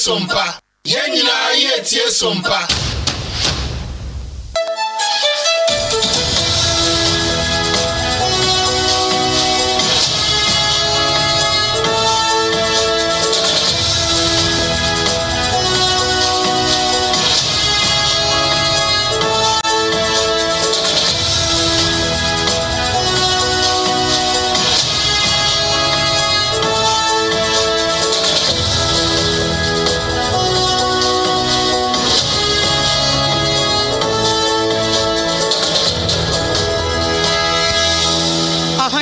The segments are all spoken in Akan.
Sompa, Yenina yet, yes, Sompa.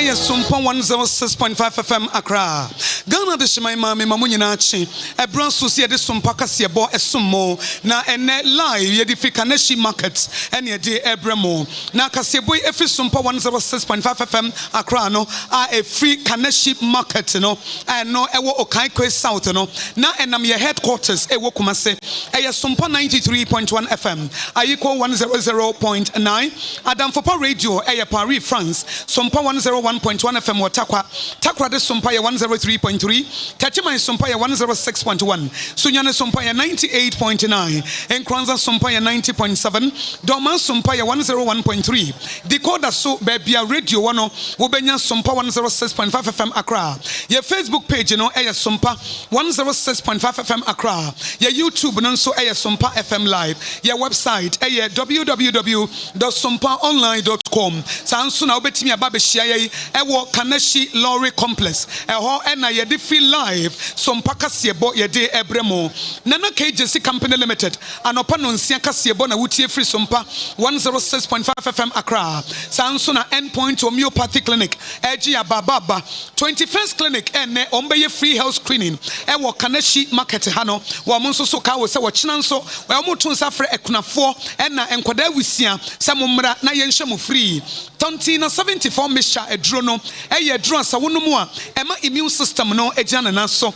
Sompa 106.5 FM Accra. Ghana de shimai mami mamunyina chi. Ebran susi yedi Sompa kasiyebo esumo. Na ene live yedi fi Kaneshie market. Ene yedi ebremo. Na kasiyebo efi Sompa 106.5 FM Accra no. A free Kaneshie market no. No ewo Okaikwe South no. Na enam ye headquarters ewo Kumase. Eye Sompa 93.1 FM. Ayiko 100.9. Adamfopa Radio eye Paris France. Sompa 101.1 FM Watakwa. Takwa de Sompa 103.3. Tachima Sompa 106.1. Sunyane Sompa 98.9. Enkranza Sompa 90.7. Doma Sompa 101.3. Decoder so Bebia Radio wano Wobenya Sompa 106.5 FM Accra. Ye Facebook page no eye Sompa 106.5 FM Accra. Ye YouTube nonso eye Sompa FM Live. Ye website eye www.sompaonline.com. Sansu na obetimi ababe shia ye ewo Kaneshie Lorry Complex. Eho ena ye di feel live Sompa kasiebo ye de ebremo. Nana KJC Company Limited. Anopa nonsia kasiebo na wutie free Sompa 106.5 FM Accra. Sansu na Endpoint Homeopathy Clinic. Eji abababa 21st Clinic ene ombeye free health screening. Ewo Kaneshie Market hano. Wa monso so ka wo se wo chinanso. Wa mo tunsa frɛ ekunafo ena enkwada wisia samumra na yenhwe mo free. Tontina 74 misha edro no eye edro asa wonumu a ema immune system no egiana na so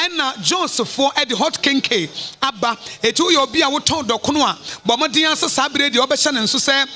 ena Joseph e de hot kenke aba etu ye obi a woton dokono a bomodin asesa abre de obehye ne nso se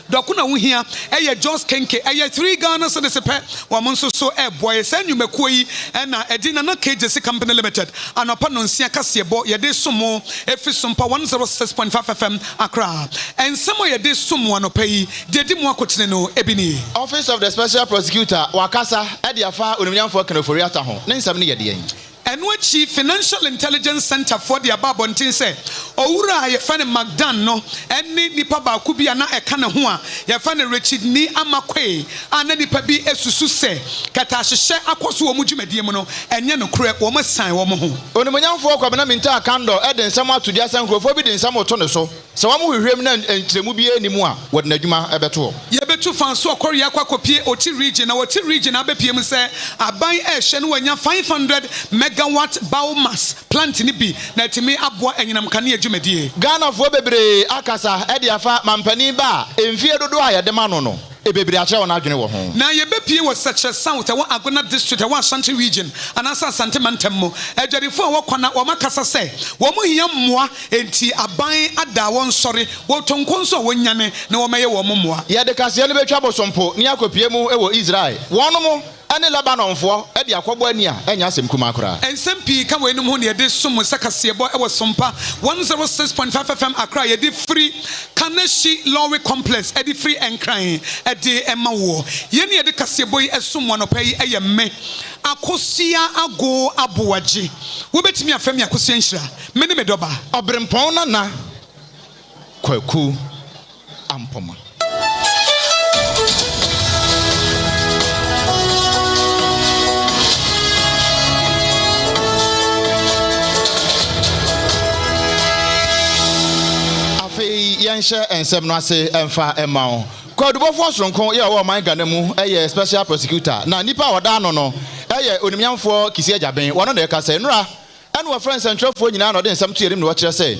dokuna wuhia eye Jos kenke eye 3 Ghana so desepe wa monso so e boy se nwumekuo yi na edina na KJC Company Limited anopa no nsia kasebo ye de somo efi Sompa 106.5 FM Accra ensemo ye de somo anopa yi dedi mu akotene no ebini Office of the Special Prosecutor wakasa e de afa onumnyamfo kanofori ata ho ne nsam ne ye de yen Enwechi Financial Intelligence Center for the Ababontin say, Oura yefane Magdan no, eni nipa ba kubia na ekane ho a yefane Richard ni amakwe ana nipa bi esusu se kata hyehyɛ akoso wo mudwumadie mu no enye no kure wo masan wo mo ho onimonyamfo kwabena minta kando e de nsam atodi asan krofo bi de nsam oto ne so se wo mo hwehwem na ntremu bi enimu a wo de adwuma ebeto yebetu fanso okori akwakopie oti region na oti region abepiem se aban ehye no wanya 500 megawatt biomass plant ni bi na timi aboa enyinam kane adwumadie Ghana fo bebre akasa e de afa mampani ba emfie dodo a ye de ma no ebebre a kire wona adwene wo ho na yebepie wo seche south e wo Agona district e wo Ashanti region anasa Asante mantem mo adwarifo a wo kwana wo makasa se wo mo hia mmoa enti aban ada won sori wo tonkonso wo nyane na wo meye wo mmoa ye de kase ne betwa bosompo ni akopie mu e wo Israel wono mo ene Lebanon fo e de akobo ani a enya asem kuma akora ensempi ka wenum ho ne ye de som sakasebo e wo Sompa 106.5 FM Accra ye de free Kaneshie Lorry Complex e de free enkran e de emawo ye ne ye de kasebo yi esum wanopa yi eye me akosia ago abowaje wo betimi afami akosia nhira me ne medoba obrempon na kwaku ampoma yanshe ensem no ase emfa ema o kwadubofo soronko ye wo man Ghana mu eye special prosecutor na nipa oda no no eye onimnyamfo kisi ajaben wono na ekasa nura ene wo friends entwefo nyina no de nsem to yerim no wo kire se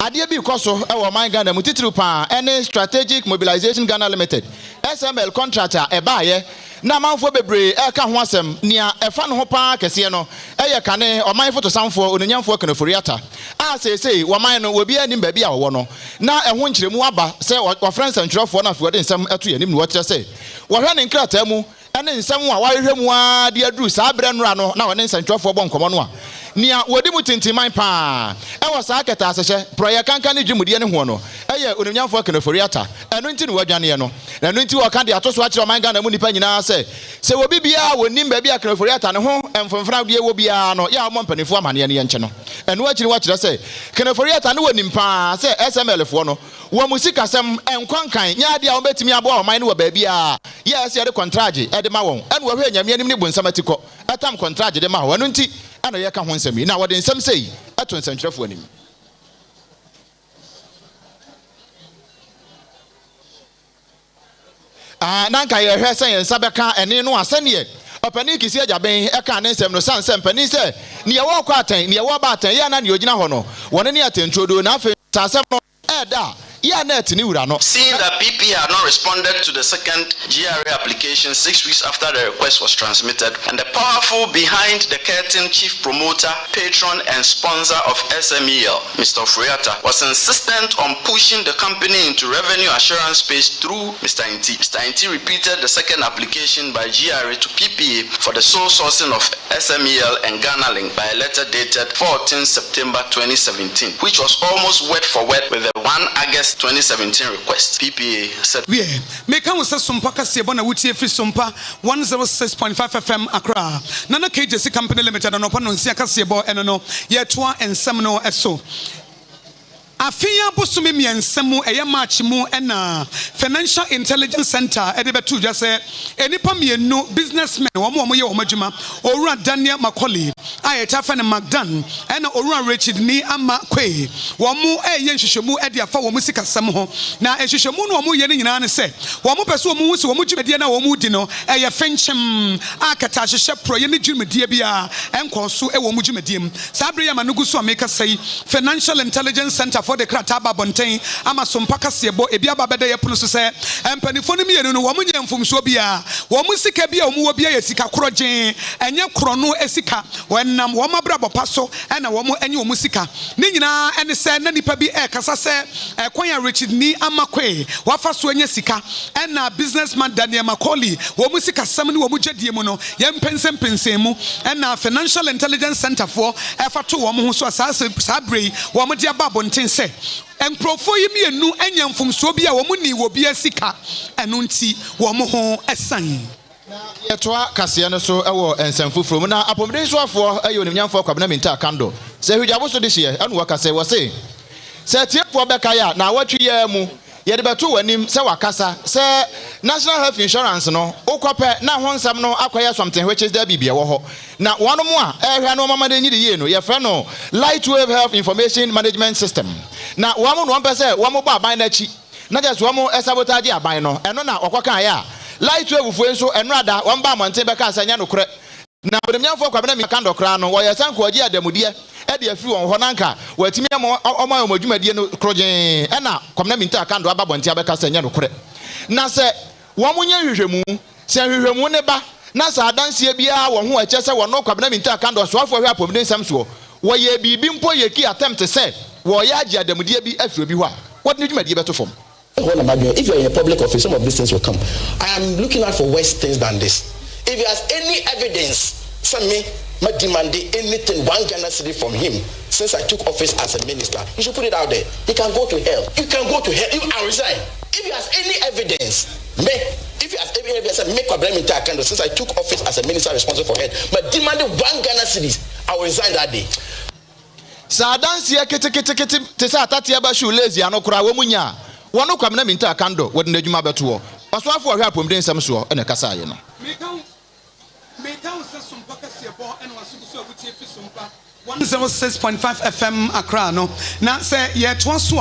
adeɛ bi kɔ so ɛwɔ man Ghana mu titiri pa ɛne strategic mobilization Ghana limited SML contractor ɛbaayɛ na manfo bebree ɛka ho asɛm nia ɛfa no ho pa kɛseɛ no ɛyɛ kane ɔman foto samfo ononyamfo Kaneforiata a sesei wɔman no obi anim baabi a wɔwɔ no na ɛho nkyerɛmu aba sɛ wɔfrɛ nsɛntwerɛfoɔ no afei wɔde nsɛm ato yɛnim ne wɔkyerɛ sɛ wɔhwɛ ne nkrataa mu ɛne nsɛm a wɔahwehwɛ mu a de aduru saa berɛ nora no na wɔne nsɛntwerɛfoɔ bɔ nkɔmmɔ no a nia wodi mu tintiman pa ɛwɔ saa kɛta asɛhyɛ proyɛ kanka ne dwumudie ne ho no ɛyɛ ononyamfo Kaneforiata ɛno nti ne wadwaneɛ no ɛno nti wɔka de ato so akyerɛ ɔman Ghana mu nipa nyinaa sɛ obi biara wɔnim baabi a Kaneforiata ne ho ɛmfomfra deɛ wɔ biara no yɛ ɔmɔ mpanimfoɔ amaneɛ ne yɛnkyɛ no ɛno akyiri wɔkyerɛ sɛ Kaneforiata ne wɔnim paa sɛ SML foɔ no wɔn mu sikasɛm ɛnkwankan nyɛ adeɛ a wɔbɛtumi aboa ɔman no wɔ baabi a yɛ ɛsɛ yɛde kontrage ɛde ma wɔn ɛne wɔhwɛ nyame anim ne bonsam atikɔ ɛtam kontrage de ma wɔn ɛno nti ana yɛka ho nsɛm yi na wɔde nsɛm sei ɛto nsɛntwerɛfoɔ anim nanka yɛhwɛ sɛ yɛn nsa bɛka ɛne no asɛneɛ ɔpani kisi agyaben ɛka ne nsɛm no san sɛ mpani sɛ ne yɛwɔ kɔ atɛn ne yɛwɔ ba atɛn yɛ na ne ogyina hɔ no wɔne ne atɛntuodo na afei saa asɛm no ɛda yeah, seeing that PP had not responded to the second GRA application 6 weeks after the request was transmitted, and the powerful behind the curtain chief promoter, patron, and sponsor of SMEL, Mr. Friata, was insistent on pushing the company into revenue assurance space through Mr. Inti. Mr. Inti repeated the second application by GRA to PPA for the sole sourcing of SMEL and Ghana Link by a letter dated 14 September 2017, which was almost word for word with the 1 August 2017 request. PPA said, "We make us Sompa Kasiebo na wutie fi Sompa 106.5 FM Accra. Nana KJC Company Limited and Opan Nsia Kasiebo eno yetoa ensem no eso. Afia bosumi miensemu eye match mu ena Financial Intelligence Center edebetu just say enipa mienu businessmen omo ye omadwuma Owura Daniel Macaulay ayeta fa ne Magdan ena Owura Richard ni ama kwe womo eye nhwehwemu ede afa womo sikasem ho na ehwehwemu no womo ye ne nyina ne se womo pese womo hu se womo dwumedie na womo di no eye fenchem akata hwehwe proye ne dwumedie bia enko so e womo dwumediem sabre ya manugu so ameka sei Financial Intelligence Center for the Krataba Bontain, ama Sompa Kasiebo, Ebia Babede Yapuno say, and Penifoni no woman from Sobia, Womusika Bia, Muabia, Sika Kroje, and Ya Krono Esika, when Wama Brabo Paso, and a woman and your musica. Nina and the San Nanipabi Ekasase, a Quaya Richard ni Amakwe, Wafa Swenya Sika, and a businessman Daniel Macaulay, Womusika Samani Womuja Diemono, Yam Pensem Pensemu, and a Financial Intelligence Center for F2 Womuso Sabri, Wamadia Babontin say. And profile me and no anyam from Sobia, Womuni will be a sika, and unti Womo a sign. Yetwa Kasiano so ɛwɔ nsɛmfo from na apɔmden so afɔ ɛyɛ onimnyam fo kwabena minta kando sɛ hujabo so this year anu waka sɛ wɔse sɛ tiefo bɛka ya na watwi yɛ mu yɛde bɛto w'anim sɛ wakasa sɛ National Health Insurance no okɔpɛ na ho nsɛm no akɔyɛ something which is there bibia wɔ hɔ na wɔn mu a ɛhwɛ no mama de nyidi yie no yɛfrɛ no Lightwave Health Information Management System na wɔn no wɔn pɛ sɛ wɔn bɔ aban n'akyi na just wɔn sabotage aban no ɛno na ɔkɔka yɛ a Lightwave fo nso ɛno ada wɔn ba amonten bɛka asanya no korɛ na odemnyamfo kwabena mi kando kra no wɔyɛ sanko ɔgye adamudeɛ ɛde afi wɔn hɔ nanka wɔatimi ɔma ɔmadwumadie no krogen ɛna kwabena mi nta kando aba bɔnten abɛka asanya no korɛ na sɛ wɔn nyɛ hwehwɛmu sɛ hwehwɛmu ne ba na sɛ adansie biara wɔn ho ɛkyɛ sɛ wɔn kwabena mi nta kando soafo hwɛ apɔmden nsɛm soɔ wɔyɛ biribi mpo yɛ ki attempt sɛ wɔyɛ agye adamudeɛ bi afiri bi hɔ a wɔde ne dwumadie bɛto fam. If you're in a public office, some of these things will come. I am looking out for worse things than this. If he has any evidence, send me demanding anything 1 Ghana cedi from him since I took office as a minister. You should put it out there. He can go to hell. You can go to hell. You can resign. If he has any evidence, if he has any evidence, make a blame into since I took office as a minister responsible for health, but demanding 1 Ghana cedi, I will resign that day. Sadansi kete tesa atati abashu lazy anokura womunya. Wano kwamena minta kando wadine dwuma beto ɔsoafo ɔhwɛ apɔmden nsɛm soɔ ɛna kasa ayɛ no meka se Sompa Kasiebo ɛna wasugu so abutie fi Sompa 106.5 FM Accra no na say ye toaso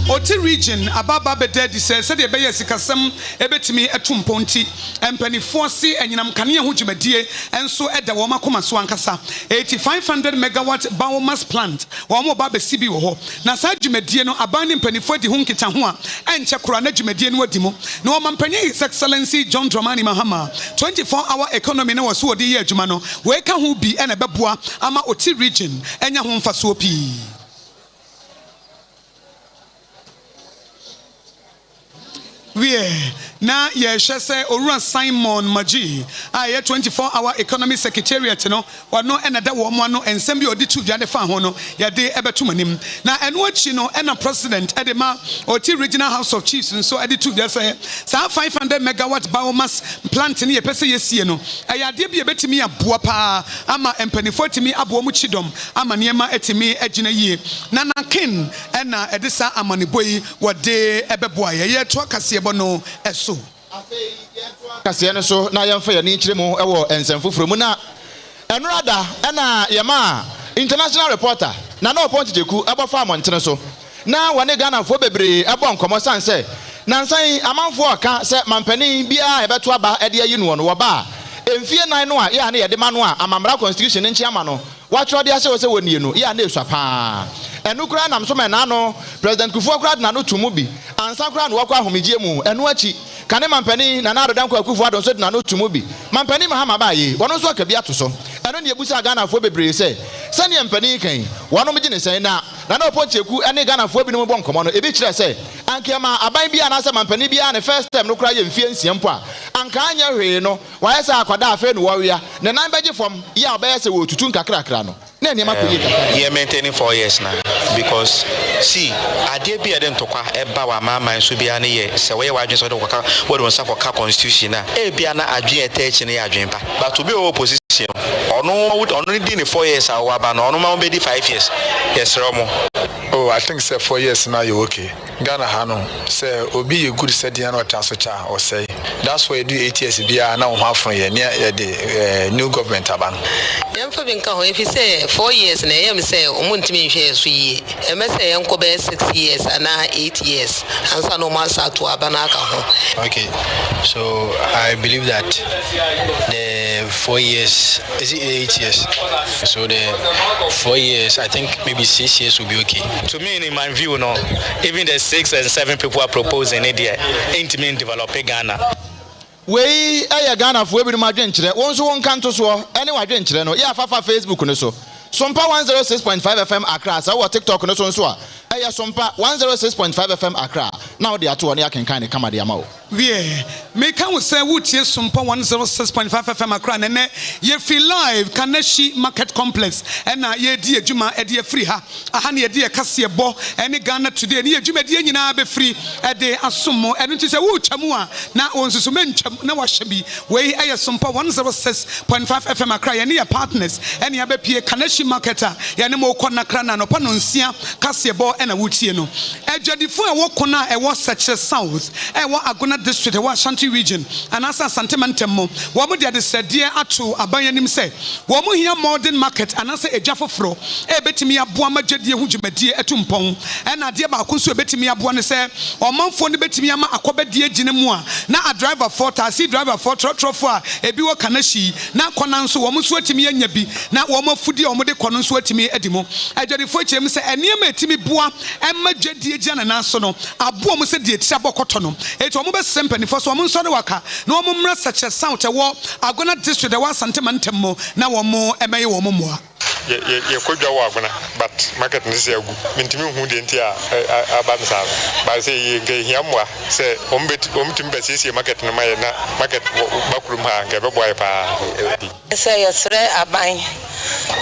oti region ababa bededi say de beye sikasem ebetimi etumponti empanifo se enyinam kane ho dwumadie enso eda wo makoma so ankasa 8500 megawatt biomass plant wo mo ba besi bi wo ho na sa dwumadie no aban ni mpanifo di ho nkita ho a enche kora na dwumadie no adimo na wo mampanye His Excellency John Dramani Mahama 24-hour economy na wo so odi ye adwuma no we ka ho bi ena beboa ama oti region enya ho mfaso pi na ye shese Orua Simon Maji aye 24-hour economy secretariat no wano enada wo mo no ensem bi odi tu dwane fa ho no ye de ebetumanim na eno achi no ena president edema oti regional house of chiefs so edi tu dwa say sa 500 megawatt biomass plant ne ye pese yesie no aye ade bi ebetimi aboa pa ama empanifo timi aboa mu chidom ama niema etimi agina yie na na ken ena edisa amaneboyi wode ebeboa ye to akase no eso kase no so na yemfa ye ni kire mu ewo ensemfoforo mu na enrada na yema international reporter na no point jeku ebofa amontene so na wane Ghana fo bebre ebo nkomo sanse na nsan amanfo oka se mampani bia ebeto aba ede ayi no wo ba emfie nan no a ya na ye de ma no a amamra constitution nchi ama no watro de ase wo se wonie no ya na esua pa enu kura nam so mena no president Kufuor kura na no tumu bi ansa kura no wakwa ahomegye mu enu achi kane mampani na na adodan kwa Kufuor adon so na no tumu bi mampani Mahama baaye wono so aka bi atoso enu ne ebusa Ghana fo bebre se sane mampani kan wono megye ne sen na no poncheku ene Ghana fo bi no bo nkomo no ebi kire se ankema aban bi ana se mampani bi ana first time no kura ye mfie nsiempo a anka anya hwe no waye se akwada afa no wawia ne nan beje fom ya obaye se wo tutu nkakrakra no na ne makoye kakra ye maintaining 4 years now because see ade bi eden tokwa eba wa mama nso bia ne ye se we wadwen so de kwaka we don sa for ka constitution na e bia na adwen etechi ne adwen pa but to be opposition ono di ne 4 years awa ba no ono ma be di 5 years yes romo. Oh, I think say 4 years now you okay. Ghana hano say obi a good said the no cha or say that's why you do 8 years bia na ho afon ye near the new government aban. Yemfa binka ho if you say 4 years na yem say omuntimi hwe so yi e me say yenko be 6 years and 8 years ansa no ma sa to abana aka ho. Okay, so I believe that the 4 years is it 8 years, so the 4 years I think maybe 6 years will be okay. To me, in my view, no, even the 6 and 7 people are proposing it there ain't mean developing Ghana. We Ghana for every margin chile. Once one can't so any margin chile no. Yeah, Fafa Facebook no so. Sompa 106.5 FM Accra. So what TikTok no so so. Aya Sompa 106.5 FM Accra. Now they are two on ya can kind of come at the amount. Yeah, me can we say what yes Sompa 106.5 FM Accra nene ye feel live Kaneshie Market Complex and ye di adwuma e de free ha aha ne ye de kase bo any Ghana today ne ye adwuma de nyina be free e de asomo eno ti say wo twamu a na onsusu mentwam na wahye bi we aya Sompa 106.5 FM Accra ye ne ye partners ene ya be pie Kaneshie Market a ye ne mo kɔ nakra na no pa no nsia kase bo ena wutie no adwadifo e wo kona e wo seche south e wo agona district e wo Ashanti region and asa sentimentum mo wo mo de sedie ato abanyanim se wo mo hia modern market and asa ejafofro e betimi aboa magedie hu dwumadie etumpon e na de ba akoso betimi aboa ne se omanfo ne betimi ama akobadie gine mu a na a driver for taxi driver for trotro a ebi wo Kaneshie na kona nso wo mo so atimi anya bi na wo mo fudi wo mo de kono nso atimi adimo adwadifo chem se eniema atimi boa emma dwadie gina na so no aboa mo se de tisa bokoto no eto mo be sempani for so mo nso de waka na wo mo mra sache sound wo agona district wo asantemantem mo na wo mo emeye wo mo moa ye kodwa wo agona but market ne se agu mentimi hu de ntia abansa ba se ye nge hiamwa se omtimi be se market ne maye na market bakurum ha nge be boy pa se yesre aban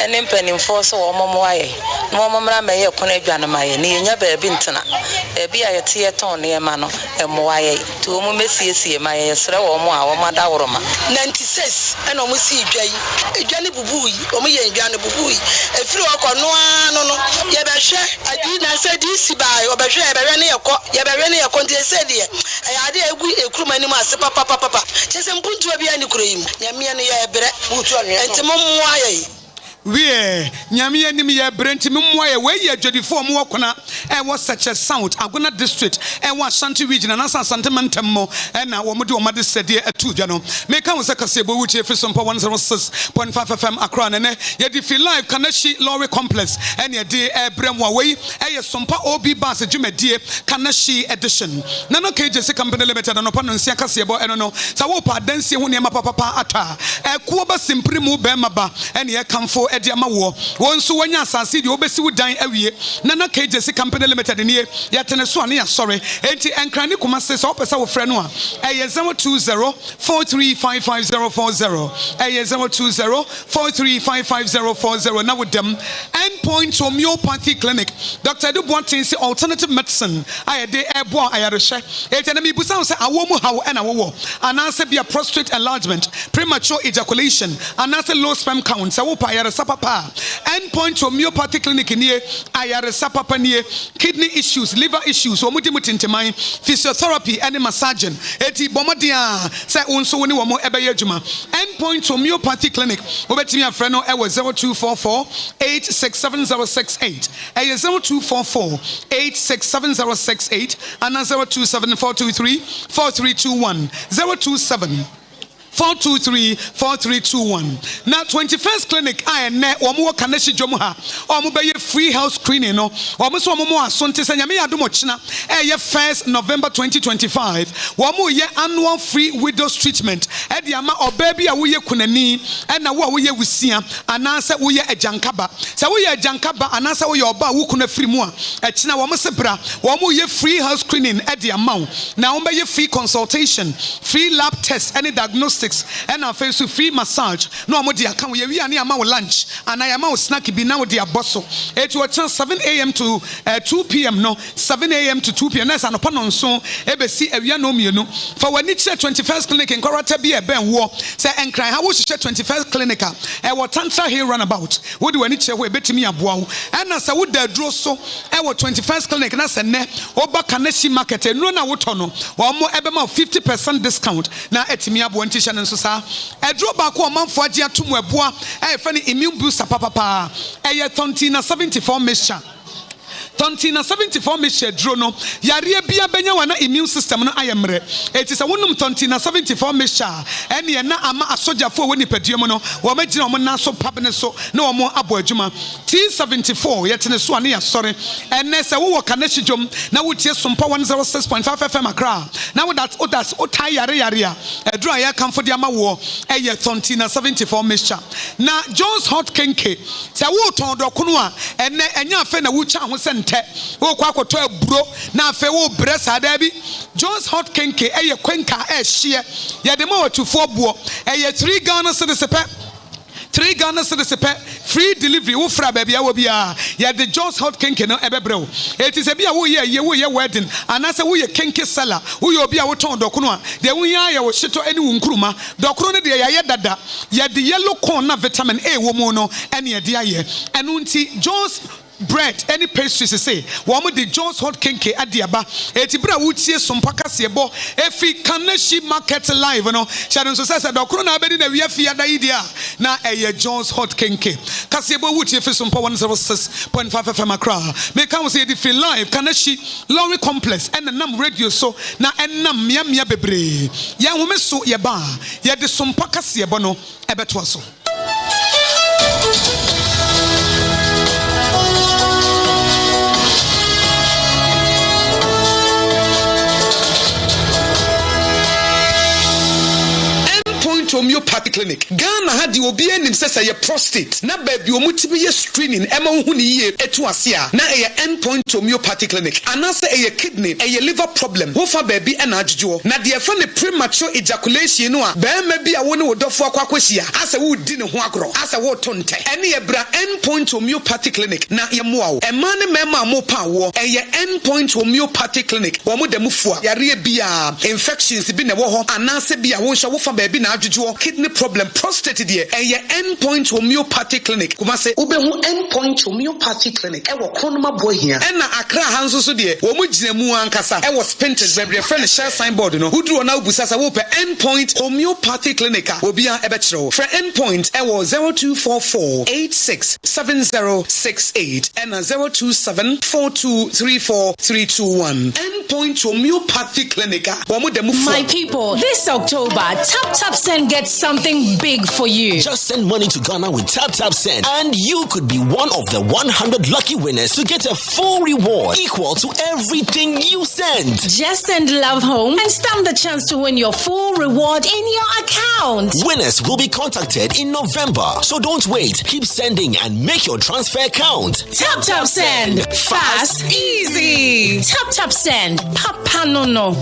ene mpanimfo so wo mo aye no mo mra me ye kono adwane maye ne nya ba bi ntena e bi aye tie ton ne ma no e mo aye to mo mesiesie maye yesre wo mo a wo mada woroma 96 ene mo si adwane bubu yi o mo ye adwane bubu yi efiri okono no ye be hwe adi na se di si bai o be hwe ye be hwe ne ye ko ntie se de e ade egu ekruma ni ma se papa chese mpuntu bia ni kuro yim nyame ne ye ebre butu anwe enti mo mo aye we nyame anim ye brenti memmoa ye we ye adwadifo mo wakona e was such a sound Agona district e wa Ashanti region na Asante mantam na wo mode wo made sede atu dwa no meka wo sekasebo wuti efi Sompa 106.5 FM Accra ne ye di fi live Kaneshie Lorry Complex and ye di ebrem wa we e Sompa OB bus dwumadie Kaneshie edition na no KJC company limited no pa no nsia kasebo eno no sa wo pa dansie ho ne ma papa ata e kuo ba simpri mu be maba ene ye kamfo e di ama wo nso wanya asase di obesi wudan awie na KJC company limited ne ye tene so ane ya sorry enti enkrane kuma se so pesa wo frɛ no a e 02043554040 e 02043554040 na wodam Endpoint Homeopathy Clinic Dr. Dubois say alternative medicine ayede ebo ayarehye enti na mibusa wo se awo mu hawo na wo ananse bia prostate enlargement premature ejaculation ananse low sperm count se wo pa ayaresa papa Endpoint Homeopathy Clinic nie ayaresa papa nie kidney issues liver issues omudi mutinteman physiotherapy and massaging eti bomodia say unso woni wo mo ebeye adwuma Endpoint Homeopathy Clinic obetimi afre no e 0244867068 e 0244867068 and 0274234321 027-423-4321. Now 21st clinic I ne omo Kaneshie dwom ha omo be free health screening no omo so omo asonte sanya me adom china ye 1st November 2025 omo ye annual free widows treatment e de ama oba bi a wo ye kunani na wo ye wusia ananse wo ye ajankaba se wo ye ajankaba ananse wo ye oba wo kuna free mu a china omo sebra omo ye free health screening e de ama na omo be free consultation free lab test any diagnosis and our face free massage. No more dear can we ama lunch and I am out snack be now dear bosso. It was 7 a.m. to 2 p.m. no 7 a.m. to 2 p.m. That's an upon so ABC area no me no for when it's 21st clinic in Korata be a ben war say and cry how was 21st clinic and what Tantra here run about would do any chair we bet me a bow and as I would draw so I was 21st clinic and that's a ne oba Kaneshie market and no na wotono or more ebema 50% discount now etimi abo and so sa e draw back o manfo age atum eboa e fa ni immune booster papa e ye tontina 74 mixture Tontina 74 mixture draw no yare bia benya wana immune system no ayemre it is a wonum tontina 74 mixture ene ye na ama asojafo woni paduam no wo magina wo na so pabne so na wo abo adwuma T74 yetene so ane ya sore ene se wo Kaneshie dwom na wo tie Sompa 106.5 FM Accra na wo that otai yare a draw ya kamfo de ama wo eye tontina 74 mixture na Jones hot kenke se wo ton do kono a ene enya afa na wo cha ho se wo kwa koto aburo na afa wo bresa da bi Jones hot kenke eye kwenka hye ye de ma watufo buo eye 3 Ghana cedis pe 3 Ghana cedis pe free delivery wo fra ba bia wo bia ye de Jones hot kenke no ebebreo it is a bia wo ye wedding anase wo ye kenke seller wo ye obi a wo ton dokono a de wo ya ye wo hyeto ani wo nkuruma dokono ne de ye dada ye de yellow corn na vitamin A wo mu no ene ye de aye enu nti Jones bread any pastries say woman the Jones hot kenke adiaba etibra wutie Sompa kasebo efi Kaneshie market live no sharon so say dokro na abedi na wi afia da idia na eye Jones hot kenke kasebo wutie fi Sompa 106.5 FM Accra me kan say the free live Kaneshie Lorry Complex and nam radio so na enam mia bebre ya home so ye ba ye de Sompa kasebo no ebeto so Homeopathy Clinic Ghana had the obi enim say ye prostate na baby omutibi ye screening ema hu ni ye etu ase a na ye Endpoint Homeopathy Clinic anase ye kidney ye liver problem wo fa baby na adjujo na de fa ne premature ejaculation no a ba ma bi a wo ne wodofo akwakwahia ase wo di ne ho agro ase wo tonte ene ye bra Endpoint Homeopathy Clinic na ye moa wo ema ne mema mo pa wo ye Endpoint Homeopathy Clinic wo mo da mufua yare bia infections bi ne wo ho anase bia wo hwa wo fa baby na adjujo ɛwɔ kidney problem prostate deɛ ɛyɛ endpoint homeopathy clinic kumase wobɛhu endpoint homeopathy clinic ɛwɔ kronoma bohia ɛna akra ha nso so deɛ wɔn mu gyina mu ankasa ɛwɔ spintex baabi yɛfrɛ no share signboard no woduru na wobusa sɛ wopɛ endpoint homeopathy clinic a obia ɛbɛkyerɛ wo frɛ endpoint ɛwɔ 0244867068 ɛna 0274234321 endpoint homeopathy clinic a wɔn demu. My people, this October, Tap Send gets something big for you. Just send money to Ghana with Tap Send, and you could be one of the 100 lucky winners to get a full reward equal to everything you send. Just send love home and stand the chance to win your full reward in your account. Winners will be contacted in November, so don't wait. Keep sending and make your transfer count. Tap Send. Fast, easy. Tap Send. Papa no.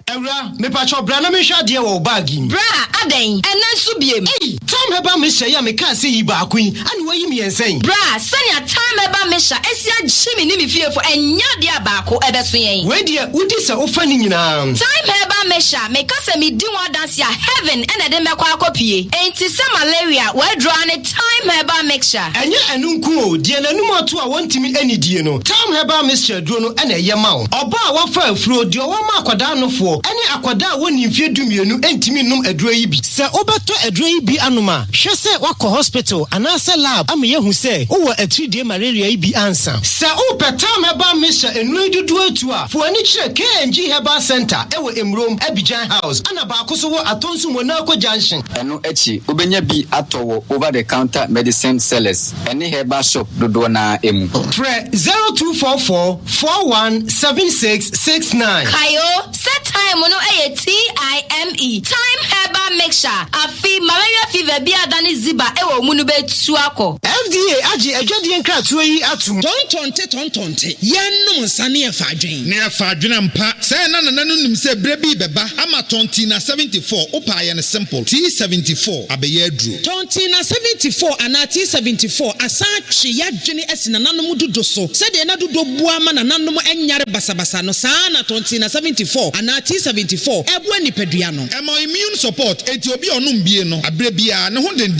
Ewra, me pacho bra na me hwa de wo bag yi. Bra, adan. Ena nso biem. Time heba me hye ya me ka se yi ba akun. Ani wayi me yensen. Bra, sanya time heba me hye esia gyimi ni me fiefo enya de abako ebeso yen. We de udi se ofa ni nyina. Time heba me hye me ka se me di one dance ya heaven ena de me kwa akopie. Enti se malaria we draw ne time heba mixture. Enye enunku o de nanum ato a wontimi anidie no. Time heba mixture duro no ena ye ma wo. Oba a wafa afuro de o ma akwada nofo. Ene akwada woni mfie dumienu entimi num aduro yi bi. Se obeto aduro yi bi anoma, hwe se wakọ hospital anase lab am ye hu se wo atridie malaria yi bi ansa. Se o petam heba mesha enu dudu atu a, fo ani kire KNG Herbal Center e wo Emrom Abidjan House. Ana ba akoso wo atonsu mo na akọ junction. Eno echi obenya bi atowo over the counter medicine sellers. Ene herbal shop dodo na emu. Pre 0244 417669. Kayo set time no TIME time herbal mixture afi malaria fever bi adani ziba e wo munu betu akọ. FDA agi adwade nkratoa yi atum. Tontonte yenum nsane e fadwen ne fadwen ampa say na nim say bre bi beba ama tonti na 74 opa ye ne simple T74 abeye aduro tonti na 74 ana T74 asa twe yadwene asina nanom dodo so say de na dodo bua ma na nanom enyare basabasa no saa na tonti na 74 ana T74 ebo nipadua no emo immune support enti obi onum bie no abre bia ne ho den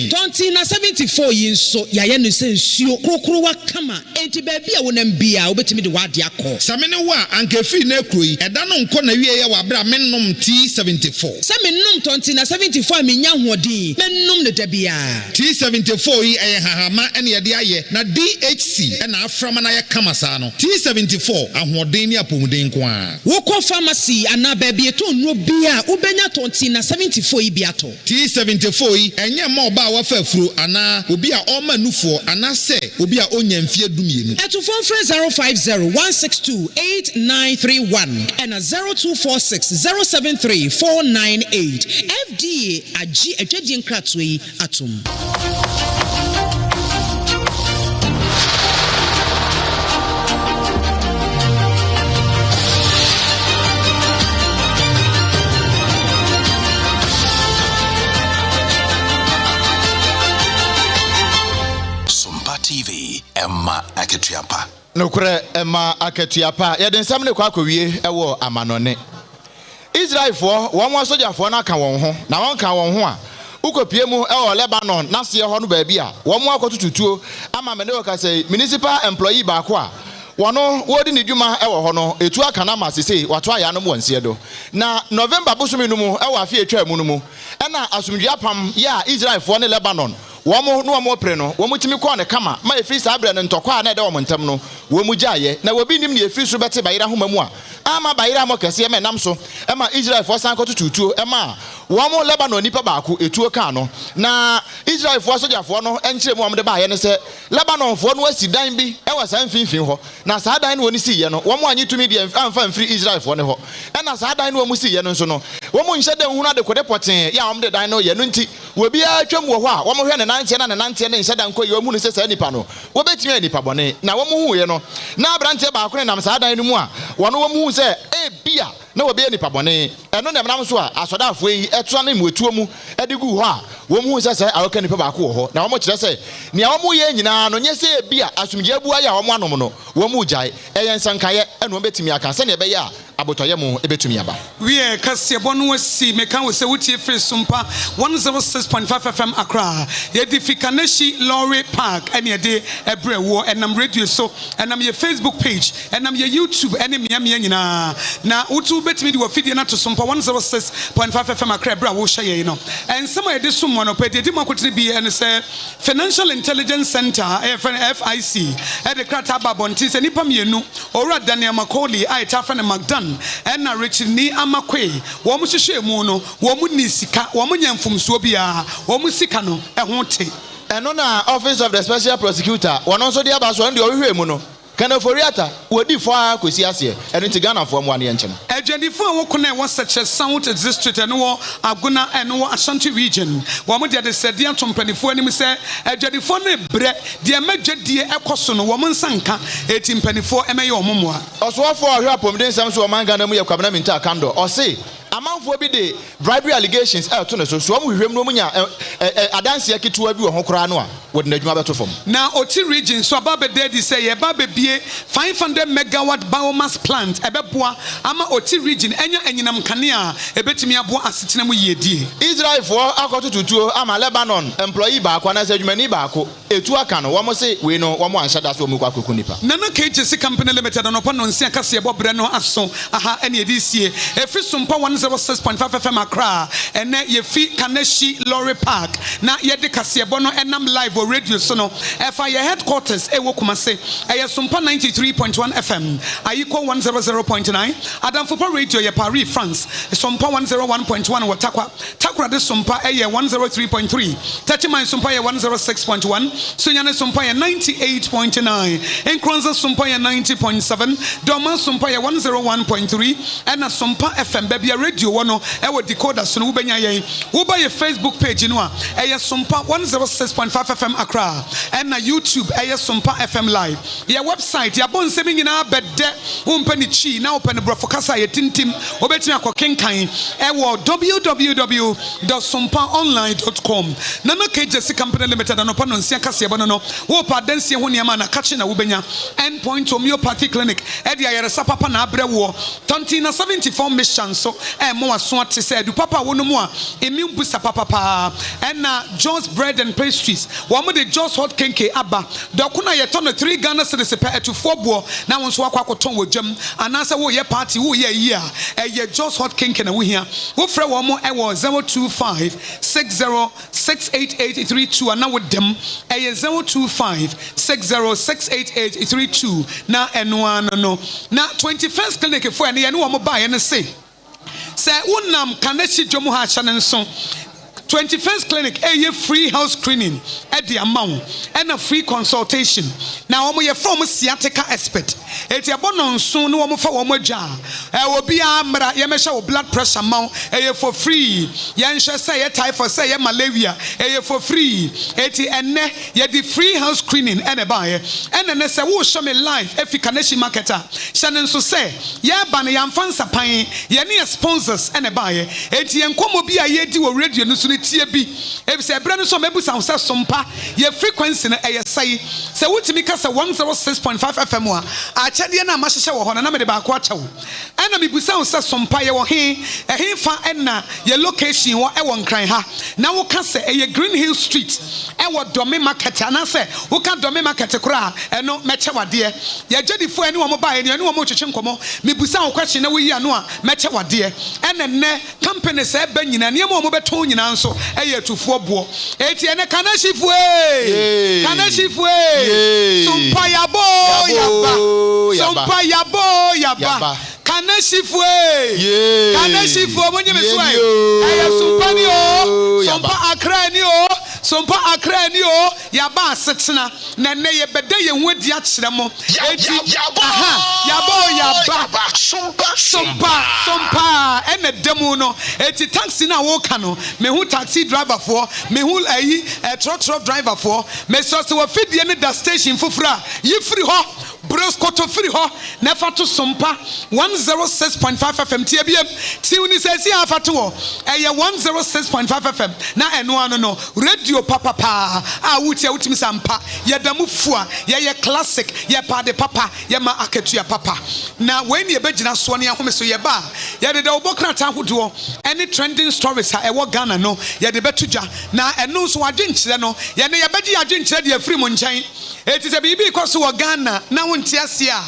tonti na 74 yi nso yaye no se nsuo krokro wa kama enti ba bia wonam bia obetimi de wade akọ samene wa anka fi na ekroyi eda no nko na wie ye wa bra mennom T74 samennom tonti na 74 menya hoɔden mennom ne da bia T74 yi eye hahama ene ye de aye na DHC ena aframa na ye kama saa no T74 ahoɔden ne apomuden ko a wokɔ pharmacy ana ba bia to nro bia ubenya tonti na 74 yi bia to T74 yi enye ma oba wa fa afuro ana obi a ɔma nufuo ana se obi a onya mfie dumienu eto phone 05016289931 and 024607349 FDA agi adwadi nkratoa yi atom. Sompa TV Emma Aketiapa. Nokure Emma Aketiapa ye den sam ne kwa akwie ewo amanone. Israel for one soldier for na ka won ho na won ka won ho a ukopie mu ewo Lebanon na se ho no ba bia won mu akotututuo ama me ne wo ka say municipal employee ba ko a wono wodi ne dwuma ewo ho no etu aka na masese wato aya no wonse do na November bosumi no mu ewo afi etwa mu no mu na asumdwe apam ya Israel for ne Lebanon womo no womo pre no womo timi ko ne kama ma efiri sa abre ne ntokwa na de womo ntam no womo gyaye na wobi nim ne efiri so bete bayira homa mu a ama bayira mo kese me nam so ema Israel for san kotututuo ema womo Lebanon nipa baako etuo ka no na Israel for soja for no enkyere mu womo de baaye ne se Lebanon for no asi dan bi ewa san finfin ho na sa dan no oni si ye no womo anyi tumi de amfa mfiri Israel for ne ho na sa dan no womo si ye no nso no womo nhye de hunu de kode poten ya womo de dan no ye no nti wobi a twam wo ho a womo hwe ne nantie na ne nantie ne nhye dan ko ye womu ne se sa nipa no wobetimi nipa bone na womo hu ye no na abrante baako ne nam sa dan no mu a wono womo hu se bia na wobi nipa bone eno ne nam so a asodafo yi eto na muetuo mu edigu ho a womo hu se awoka nipa baako ho na womo kire se ne womo ye nyina no nye se bia asumje bua ya womo anom no womo gyae eyensankaye eno betimi aka se ne be ya abotoye mu ebetumi aba we kasebo no wasi meka we se wutie free Sompa 106.5 FM Accra yedi Kaneshie Lorry Park ene de ebrewo enam radio so enam ye Facebook page enam ye YouTube ene miamia nyina na utu betimi di wafidie na to Sompa 106.5 FM Accra bra wo hye ye no en some ye de somo no pedi makotri bi ene se Financial Intelligence Center FIC e de krata babonti se nipa mienu ora Daniel Makoli ai tafa ne Magdan ena Richard ni amakwe wo mo hwehwe mu no wo mo ni sika wo mo nyamfumsuo bia wo mo sika no ho te eno na Office of the Special Prosecutor wono so dia ba so ndi ohwehwe mu no kana foriata wodi fo akosi ase eno ti Ghana fo mo ane enche no adwadifo a wokona wo search South District eno wo Aguna eno wo Ashanti region wo mo de sede atompanifo anim se adwadifo no bre de madwadie ekoso no wo mo nsanka etimpanifo emeye omomoa osofo ohwe apomden sam so man Ghana mu ye kwabena minta kando o se amanfo bi de bribery allegations to no so mo hwehwem no munya adanse aketewa bi wo ho kora no a wode na adwuma beto fam na oti region so ababede di say ye babebie 500 megawatt biomass plant ebeboa ama oti region enya enyinam kane a ebetimi aboa asetena mu yedie Israel for akotututuo ama Lebanon employee ba akwa na adwumani ba ako etu aka no wo mo se we no wo mo anhyada so mo kwa koku nipa nana KGC company limited no pa no nsia kase ebobre no aso aha ene edisie efi Sompa 106.5 FM Accra ene yefi Kaneshie Lorry Park na yede kasebo no enam live o radio so no efa ye headquarters ewo Kumase eye Sompa 93.1 FM ayiko 100.9 Adamfopa radio ye Paris France Sompa 101.1 Watakwa Takra de Sompa eye 103.3 Tachiman Sompa ye 106.1 Sunyane Sompa ye 98.9 Enkronza Sompa ye 90.7 Doma Sompa ye 101.3 ena Sompa FM baby radio wono ewo decoder so no wubenya yen wo ba ye Facebook page no a eye Sompa 106.5 FM Accra ena YouTube eye Sompa FM live ye website ya bon semi nyina bedde wo mpani chi na open brofo kasa ye tintim obetimi akokenkan ewo www.sompaonline.com nana KGC company limited no pa no nsia kase ebo no wo pa dansie ho niam na kache na wubenya endpoint homeopathy clinic e dia yere sapapa na abrewo tontina 74 mission so mo aso ate say du papa wono mu a emi mbusa papa na John's bread and pastries wo mo de John's hot cake aba dokuna ye ton 3 Ghana cedis per etufo bo na won so akwakoton wodwam anasa wo ye party wo ye yi a ye John's hot cake na wo hia wo frɛ wo mo ewo 02560688832 ana wo dem 02560688832 na eno ano no na 21st clinic for ene ye no mo ba ye ne say unam Kaneshie jomu ha chane nso 21st clinic free house screening at the amount and a free consultation now omo from sciatica expert eti abono nso no omo fa omo gya obi amra ye mesha blood pressure amount for free ye nhwe say ye typhoid say ye malaria for free eti enne ye the free house screening ene ba ye ene say wo show me live efi Kaneshie marketer chane nso say ye ba ne yamfa nsapan ye ne sponsors ene ba ye eti enkomo bi a ye di wo radio no so tie bi ebise ebra no so mebusa unsa Sompa ye frequency no say se wutimi ka se 106.5 FM a achede na mahyehyɛ wo ho na me de ba ko acha wo ana mebusa unsa Sompa ye wo he fa na ye location wo e wo nkran ha na wo ka se ye Green Hill Street e wo Dome Market ana se wo ka Dome Market kura eno meche wade ye gyedifo ani wo mo ba ye ne wo mo twetwe nkomo mebusa wo question na wo yi ano a meche wade ene ne company se ba nyina ne mo beton nyina nso eye tufuo bo eti ene Kaneshie fue Kaneshie fue Sompa yabo yaba Sompa yabo yaba Kaneshie fue Kaneshie fue bonye meswai eye Sompa ni o Sompa Accra ni o Sompa Accra ni o yaba asetena na ne ye bede ye hu adi akyere mo eti yabo yaba Sompa ene demu no eti taxi na wo ka no me hu taxi driver for me hu truck driver for me so se wo fidie ne da station fufura yi free ho Bros koto free ho na fa to Sompa 106.5 FM tie biem ti uni se si afa to ho eye 106.5 FM na eno ano no radio papa pa a wuti wutimi sampa ye damu fua ye classic ye pade papa ye ma aketua papa na when ye begina so ne ahome so ye ba ye de obokra ta hodo any trending stories ha e wo Ghana no ye de betudwa na eno so adwenkyere no ye ne ye begi adwenkyere de afiri mo nkyɛn eti se bibi ikoso wo Ghana na wonti ase a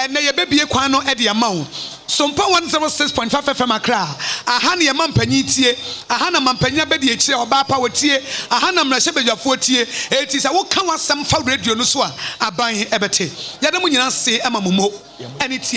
ene ye bebie kwan no e de ama wo Sompa 106.5 FM Accra. Aha ne mampanyi tie. Aha na mampanya be de ekire oba pa wotie. Aha na mrahye bedwafo tie. Eti se wo ka wasam fa radio no so a aban ebete. Yade mo nyina se ama momo. Ene tie